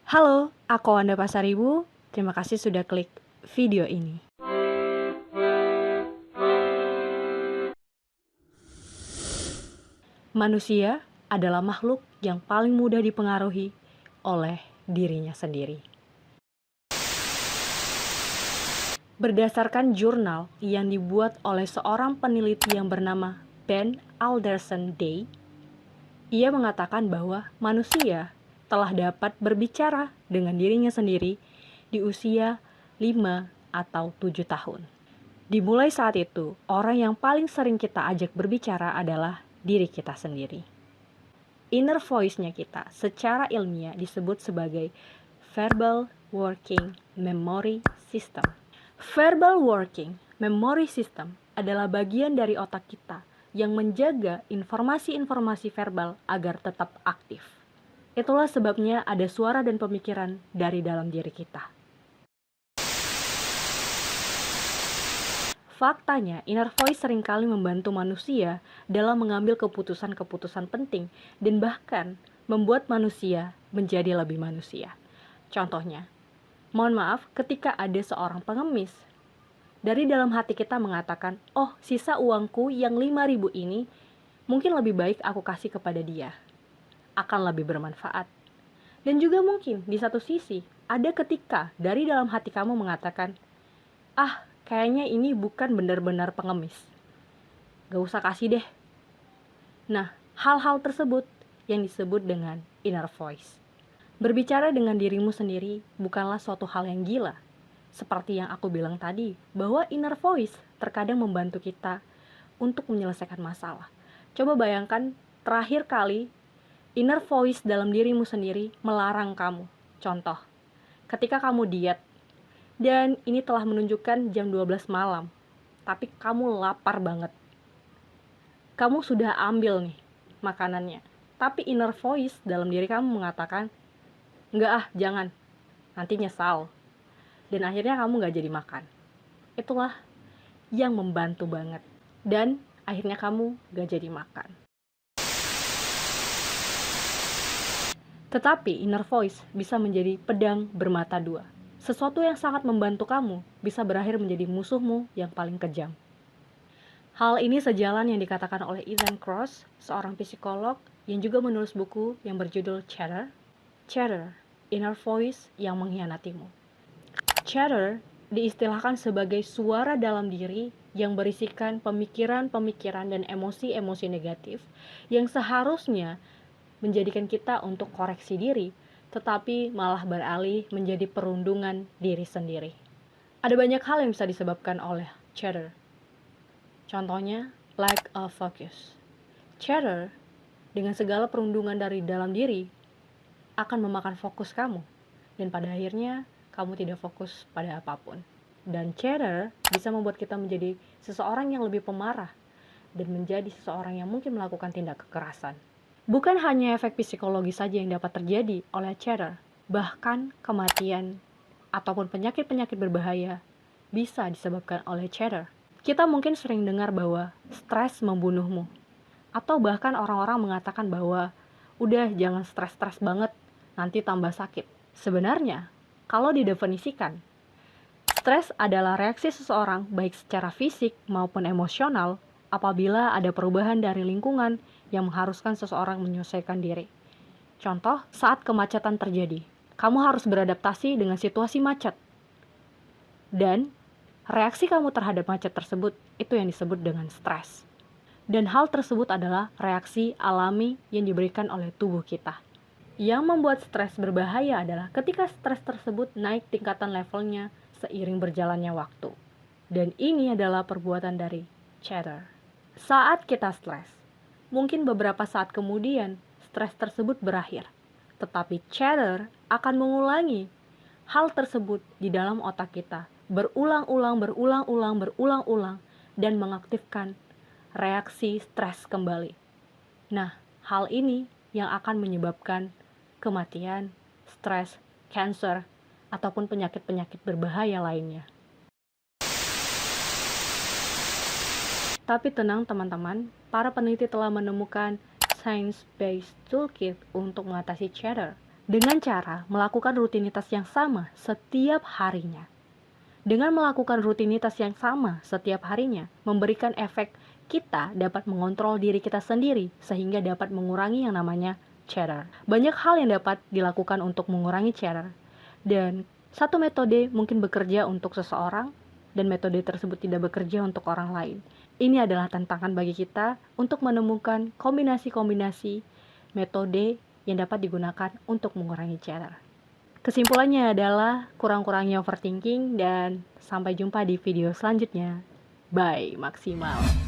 Halo, aku Wanda Pasaribu. Terima kasih sudah klik video ini. Manusia adalah makhluk yang paling mudah dipengaruhi oleh dirinya sendiri. Berdasarkan jurnal yang dibuat oleh seorang peneliti yang bernama Ben Alderson Day, ia mengatakan bahwa manusia telah dapat berbicara dengan dirinya sendiri di usia 5 atau 7 tahun. Dimulai saat itu, orang yang paling sering kita ajak berbicara adalah diri kita sendiri. Inner voice-nya kita secara ilmiah disebut sebagai Verbal Working Memory System. Verbal Working Memory System adalah bagian dari otak kita yang menjaga informasi-informasi verbal agar tetap aktif. Itulah sebabnya ada suara dan pemikiran dari dalam diri kita. Faktanya, inner voice seringkali membantu manusia dalam mengambil keputusan-keputusan penting dan bahkan membuat manusia menjadi lebih manusia. Contohnya, mohon maaf ketika ada seorang pengemis. Dari dalam hati kita mengatakan, oh sisa uangku yang 5.000 ini mungkin lebih baik aku kasih kepada dia. Akan lebih bermanfaat. Dan juga mungkin di satu sisi, ada ketika dari dalam hati kamu mengatakan, kayaknya ini bukan benar-benar pengemis. Gak usah kasih deh. Nah, hal-hal tersebut yang disebut dengan inner voice. Berbicara dengan dirimu sendiri bukanlah suatu hal yang gila. Seperti yang aku bilang tadi, bahwa inner voice terkadang membantu kita untuk menyelesaikan masalah. Coba bayangkan terakhir kali inner voice dalam dirimu sendiri melarang kamu. Contoh, ketika kamu diet, dan ini telah menunjukkan jam 12 malam, tapi kamu lapar banget. Kamu sudah ambil nih makanannya, tapi inner voice dalam diri kamu mengatakan, enggak jangan, nanti nyesal. Dan akhirnya kamu gak jadi makan. Itulah yang membantu banget. Dan akhirnya kamu gak jadi makan. Tetapi inner voice bisa menjadi pedang bermata dua. Sesuatu yang sangat membantu kamu bisa berakhir menjadi musuhmu yang paling kejam. Hal ini sejalan yang dikatakan oleh Ethan Kross, seorang psikolog yang juga menulis buku yang berjudul Chatter, Inner Voice yang Mengkhianatimu. Chatter diistilahkan sebagai suara dalam diri yang berisikan pemikiran-pemikiran dan emosi-emosi negatif yang seharusnya menjadikan kita untuk koreksi diri, tetapi malah beralih menjadi perundungan diri sendiri. Ada banyak hal yang bisa disebabkan oleh chatter. Contohnya, lack of focus. Chatter, dengan segala perundungan dari dalam diri, akan memakan fokus kamu. Dan pada akhirnya, kamu tidak fokus pada apapun. Dan chatter bisa membuat kita menjadi seseorang yang lebih pemarah dan menjadi seseorang yang mungkin melakukan tindak kekerasan. Bukan hanya efek psikologi saja yang dapat terjadi oleh chatter, bahkan kematian ataupun penyakit-penyakit berbahaya bisa disebabkan oleh chatter. Kita mungkin sering dengar bahwa stres membunuhmu, atau bahkan orang-orang mengatakan bahwa udah jangan stres-stres banget, nanti tambah sakit. Sebenarnya, kalau didefinisikan, stres adalah reaksi seseorang baik secara fisik maupun emosional apabila ada perubahan dari lingkungan yang mengharuskan seseorang menyelesaikan diri. Contoh, saat kemacetan terjadi, kamu harus beradaptasi dengan situasi macet. Dan reaksi kamu terhadap macet tersebut, itu yang disebut dengan stres. Dan hal tersebut adalah reaksi alami yang diberikan oleh tubuh kita. Yang membuat stres berbahaya adalah ketika stres tersebut naik tingkatan levelnya seiring berjalannya waktu. Dan ini adalah perbuatan dari chatter. Saat kita stres, mungkin beberapa saat kemudian stres tersebut berakhir. Tetapi chatter akan mengulangi hal tersebut di dalam otak kita. Berulang-ulang dan mengaktifkan reaksi stres kembali. Nah, hal ini yang akan menyebabkan kematian, stres, kanker, ataupun penyakit-penyakit berbahaya lainnya. Tapi tenang teman-teman, para peneliti telah menemukan science-based toolkit untuk mengatasi chatter. dengan cara melakukan rutinitas yang sama setiap harinya. Dengan melakukan rutinitas yang sama setiap harinya, memberikan efek kita dapat mengontrol diri kita sendiri sehingga dapat mengurangi yang namanya chatter. Banyak hal yang dapat dilakukan untuk mengurangi chatter. Dan satu metode mungkin bekerja untuk seseorang dan metode tersebut tidak bekerja untuk orang lain. Ini adalah tantangan bagi kita untuk menemukan kombinasi-kombinasi metode yang dapat digunakan untuk mengurangi chatter. Kesimpulannya adalah kurang-kurangnya overthinking dan sampai jumpa di video selanjutnya. Bye, maksimal.